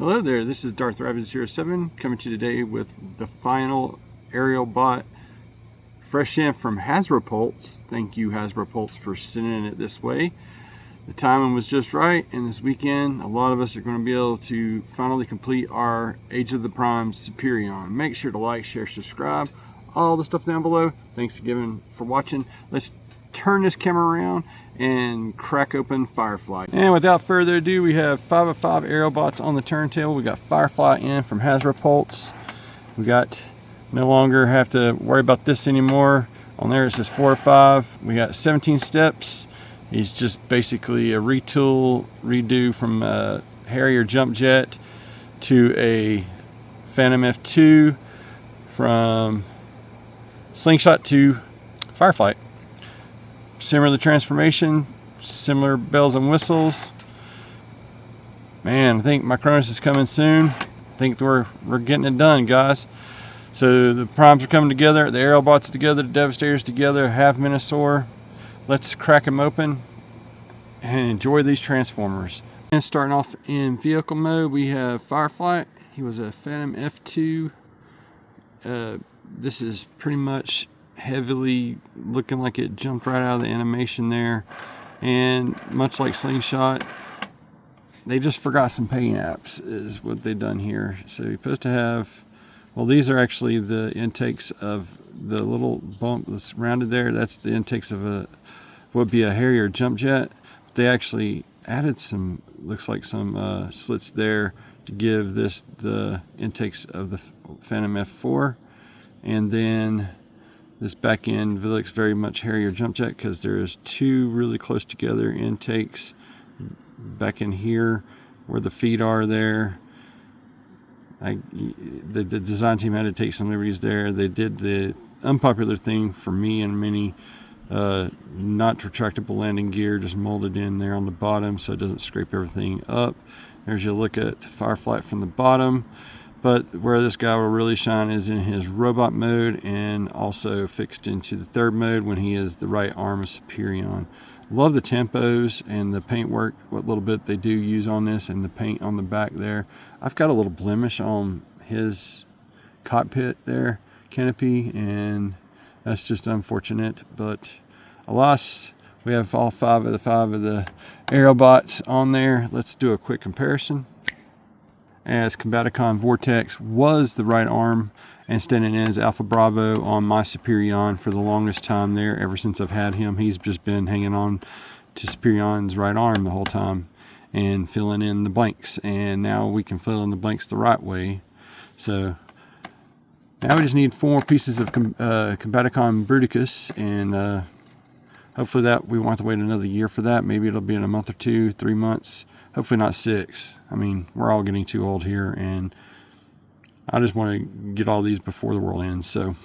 Hello there, this is Darth Rabbit07 coming to you today with the final aerial bot fresh in from Hasbropulse. Thank you Hasbropulse for sending it this way. The timing was just right, and this weekend a lot of us are going to be able to finally complete our Age of the Prime Superion. Make sure to like, share, subscribe, all the stuff down below. Thanks again for watching. Let's turn this camera around and crack open Fireflight. And without further ado, we have 5 of 5 aerial bots on the turntable. We got Fireflight in from Hasbropulse. We got no longer have to worry about this anymore. On there it says 4 of 5. We got 17 steps. He's just basically a redo from a Harrier jump jet to a Phantom F2 from Slingshot to Fireflight. Similar transformation, similar bells and whistles. Man, I think my Cronus is coming soon. I think we're getting it done, guys. So the primes are coming together, the aerial bots together, the devastators together, half Minosaur. Let's crack them open and enjoy these transformers. And starting off in vehicle mode, we have Fireflight. He was a Phantom F2. This is pretty much heavily looking like it jumped right out of the animation there, and much like Slingshot, they just forgot some paint apps is what they've done here. So you're supposed to have, well, these are actually the intakes of the little bump that's rounded there. That's the intakes of a would be a Harrier jump jet. They actually added some, looks like some slits there to give this the intakes of the Phantom F4, and then this back end looks very much Harrier jump jet because there's two really close together intakes back in here where the feet are there. The design team had to take some liberties there. They did the unpopular thing for me and many, not retractable landing gear, just molded in there on the bottom so it doesn't scrape everything up. There's your look at Fireflight from the bottom. But where this guy will really shine is in his robot mode, and also fixed into the third mode when he is the right arm of Superion. Love the tempos and the paint work, what little bit they do use on this, and the paint on the back there. I've got a little blemish on his cockpit there, canopy, and that's just unfortunate. But alas, we have all 5 of the aerial bots on there. Let's do a quick comparison. As Combaticon Vortex was the right arm and standing in as Alpha Bravo on my Superion for the longest time there. Ever since I've had him, he's just been hanging on to Superion's right arm the whole time and filling in the blanks. And now we can fill in the blanks the right way. So now we just need 4 more pieces of Combaticon Bruticus, and hopefully that we won't have to wait another year for that. Maybe it'll be in a month or 2, 3 months. Hopefully not 6. I mean, we're all getting too old here, and I just want to get all these before the world ends. So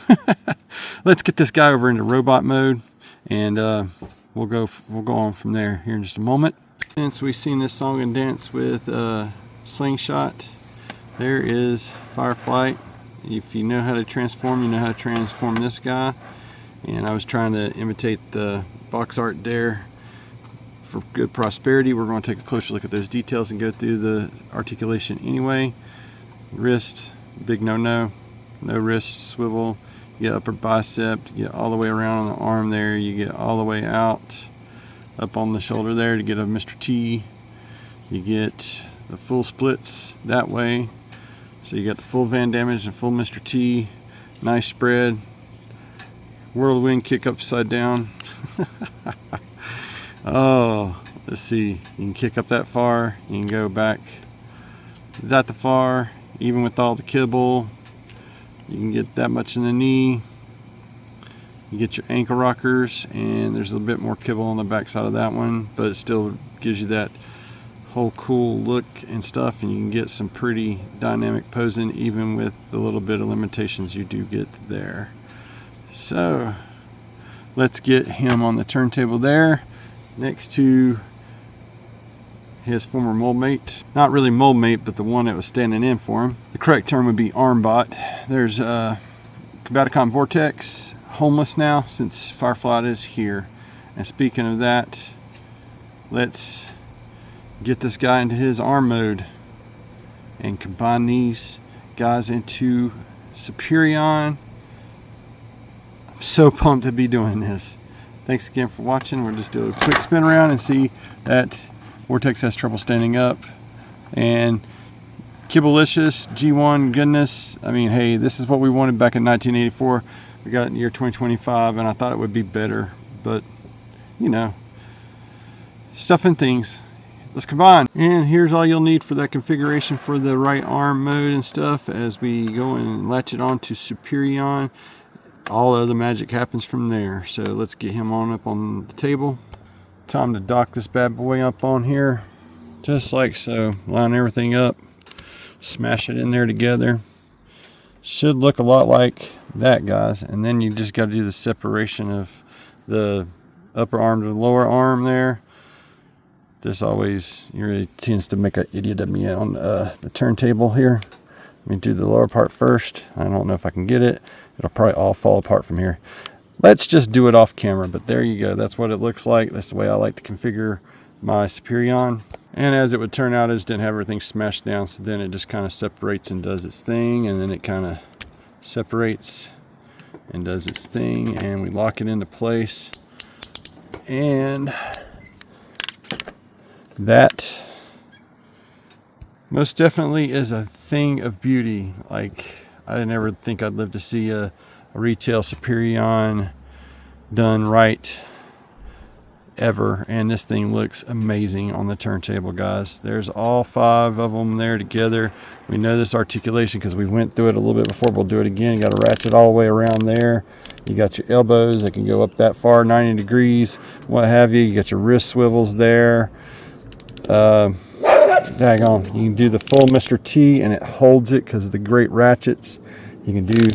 let's get this guy over into robot mode, and we'll go on from there here in just a moment. Since we've seen this song and dance with Slingshot, there is Fireflight. If you know how to transform, you know how to transform this guy. And I was trying to imitate the box art there for good prosperity. We're going to take a closer look at those details and go through the articulation anyway. Wrist, big no wrist swivel. You get upper bicep, you get all the way around on the arm there, you get all the way out up on the shoulder there to get a Mr. T. You get the full splits that way, so you got the full Van Damage and full Mr. T. Nice spread. Whirlwind kick upside down. Oh, let's see, you can kick up that far, you can go back that far, even with all the kibble. You can get that much in the knee. You get your ankle rockers, and there's a little bit more kibble on the back side of that one, but it still gives you that whole cool look and stuff, and you can get some pretty dynamic posing even with the little bit of limitations you do get there. So let's get him on the turntable there, next to his former mold mate. Not really mold mate, but the one that was standing in for him. The correct term would be armbot. There's Combaticon Vortex, homeless now since Fireflight is here. And speaking of that, let's get this guy into his arm mode. and combine these guys into Superion. I'm so pumped to be doing this. Thanks again for watching. We'll just do a quick spin around and see that Vortex has trouble standing up. And Kibblelicious, G1 goodness. I mean, hey, this is what we wanted back in 1984. We got it in the year 2025, and I thought it would be better. But, you know, stuff and things. Let's combine. And here's all you'll need for that configuration for the right arm mode and stuff as we go and latch it on to Superion. All other magic happens from there. So let's get him on up on the table. Time to dock this bad boy up on here. Just like so. Line everything up. Smash it in there together. Should look a lot like that, guys. And then you just got to do the separation of the upper arm to the lower arm there. This always really tends to make an idiot of me on the turntable here. Let me do the lower part first. I don't know if I can get it. It'll probably all fall apart from here. Let's just do it off camera, but there you go. That's what it looks like. That's the way I like to configure my Superion. And as it would turn out, I just didn't have everything smashed down, so then it just kind of separates and does its thing, and then it kind of separates and does its thing, and we lock it into place. And that most definitely is a thing of beauty. Like, I didn't ever think I'd live to see a retail Superion done right ever, and this thing looks amazing on the turntable, guys. There's all 5 of them there together. We know this articulation because we went through it a little bit before. We'll do it again. You got to ratchet all the way around there. You got your elbows that can go up that far, 90 degrees, what have you. You got your wrist swivels there. Daggone, you can do the full Mr. T and it holds it because of the great ratchets. You can do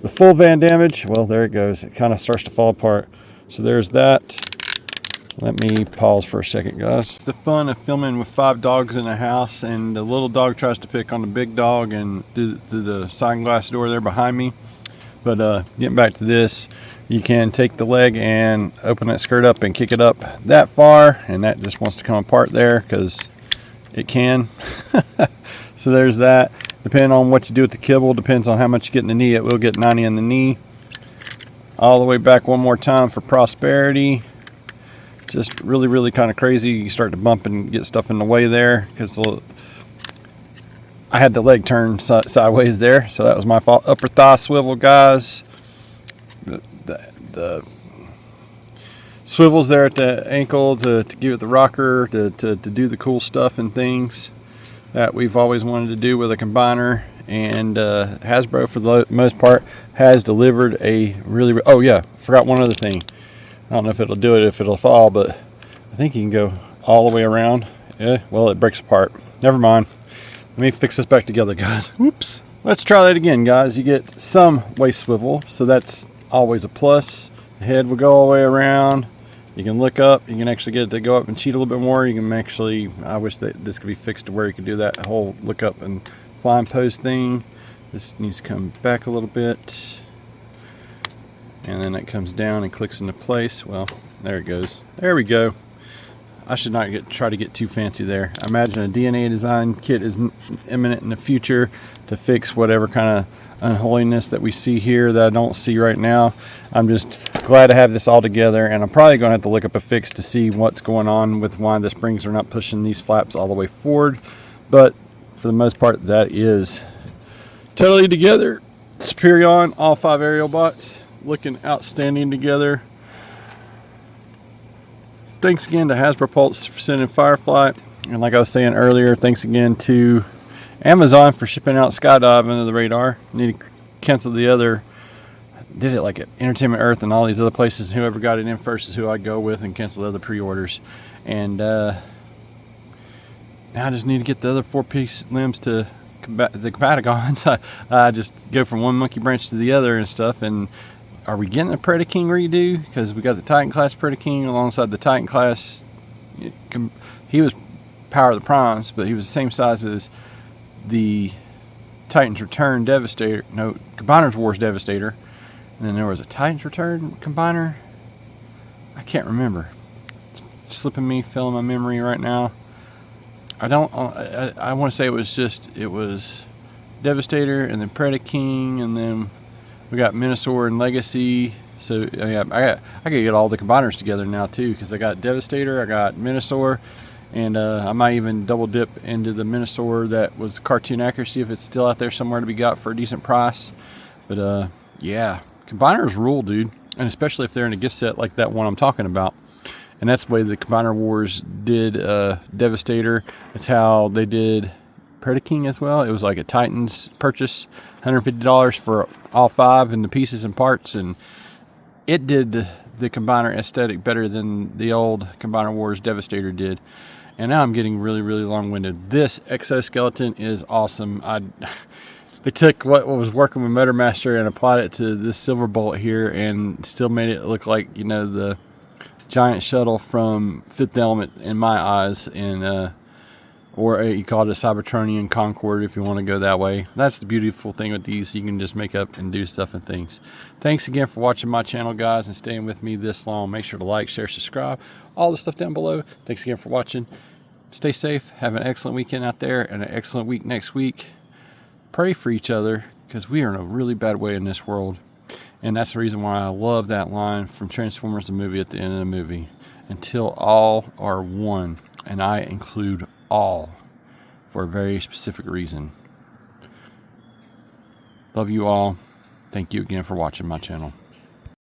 the full Van damage. Well, there it goes. It kind of starts to fall apart. So there's that. Let me pause for a second, guys. The fun of filming with 5 dogs in a house, and the little dog tries to pick on the big dog and do the side glass door there behind me. But getting back to this, you can take the leg and open that skirt up and kick it up that far, and that just wants to come apart there because it can. So there's that. Depending on what you do with the kibble, depends on how much you get in the knee. It will get 90 in the knee. All the way back one more time for prosperity. Just really, really kind of crazy. You start to bump and get stuff in the way there because I had the leg turned sideways there, so that was my fault. Upper thigh swivel, guys. The swivels there at the ankle to give it the rocker, to do the cool stuff and things that we've always wanted to do with a combiner. And Hasbro, for the most part, has delivered a really... Oh yeah, forgot one other thing. I don't know if it'll do it, if it'll fall, but I think you can go all the way around. Yeah, well, it breaks apart. Never mind. Let me fix this back together, guys. Whoops. Let's try that again, guys. You get some waist swivel, so that's always a plus. The head will go all the way around. You can look up. You can actually get it to go up and cheat a little bit more. You can actually... I wish that this could be fixed to where you could do that whole look up and flying post thing. This needs to come back a little bit. And then it comes down and clicks into place. Well, there it goes. There we go. I should not try to get too fancy there. I imagine a DNA design kit is imminent in the future to fix whatever kind of unholiness that we see here that I don't see right now. I'm just glad to have this all together, and I'm probably going to have to look up a fix to see what's going on with why the springs are not pushing these flaps all the way forward. But for the most part, that is totally together. Superion, all 5 aerial bots, looking outstanding together. Thanks again to Hasbro Pulse for sending Fireflight, and like I was saying earlier, thanks again to Amazon for shipping out Skydive under the radar. Need to cancel the other. Did it like at Entertainment Earth and all these other places. Whoever got it in first is who I go with, and cancel the other pre-orders. And now I just need to get the other 4-piece limbs to the Combaticons. I just go from one monkey branch to the other and stuff. And are we getting a Predaking redo? Because we got the Titan class Predaking alongside the Titan class. He was Power of the Primes, but he was the same size as the Titan's Return Devastator. No, Combiner's Wars Devastator. And then there was a Titan's Return Combiner. I can't remember. It's slipping me, filling my memory right now. I want to say it was Devastator and then Predaking, and then we got Minosaur and Legacy. So yeah, I could get all the combiners together now too, because I got Devastator, I got Minosaur, and I might even double dip into the Minosaur that was cartoon accuracy if it's still out there somewhere to be got for a decent price. But yeah, combiners rule, dude, and especially if they're in a gift set like that one I'm talking about. And that's the way the Combiner Wars did Devastator. That's how they did Predaking as well. It was like a Titans purchase, $150 for all 5 and the pieces and parts, and it did the Combiner aesthetic better than the old Combiner Wars Devastator did. And now I'm getting really, really long-winded. This exoskeleton is awesome. They took what was working with Motormaster and applied it to this Silver Bolt here, and still made it look like, you know, the giant shuttle from Fifth Element in my eyes, and or you call it a Cybertronian Concorde if you want to go that way. That's the beautiful thing with these. You can just make up and do stuff and things. Thanks again for watching my channel, guys, and staying with me this long. Make sure to like, share, subscribe, all the stuff down below. Thanks again for watching. Stay safe. Have an excellent weekend out there and an excellent week next week. Pray for each other, because we are in a really bad way in this world. And that's the reason why I love that line from Transformers the movie at the end of the movie. Until all are one. And I include all for a very specific reason. Love you all. Thank you again for watching my channel.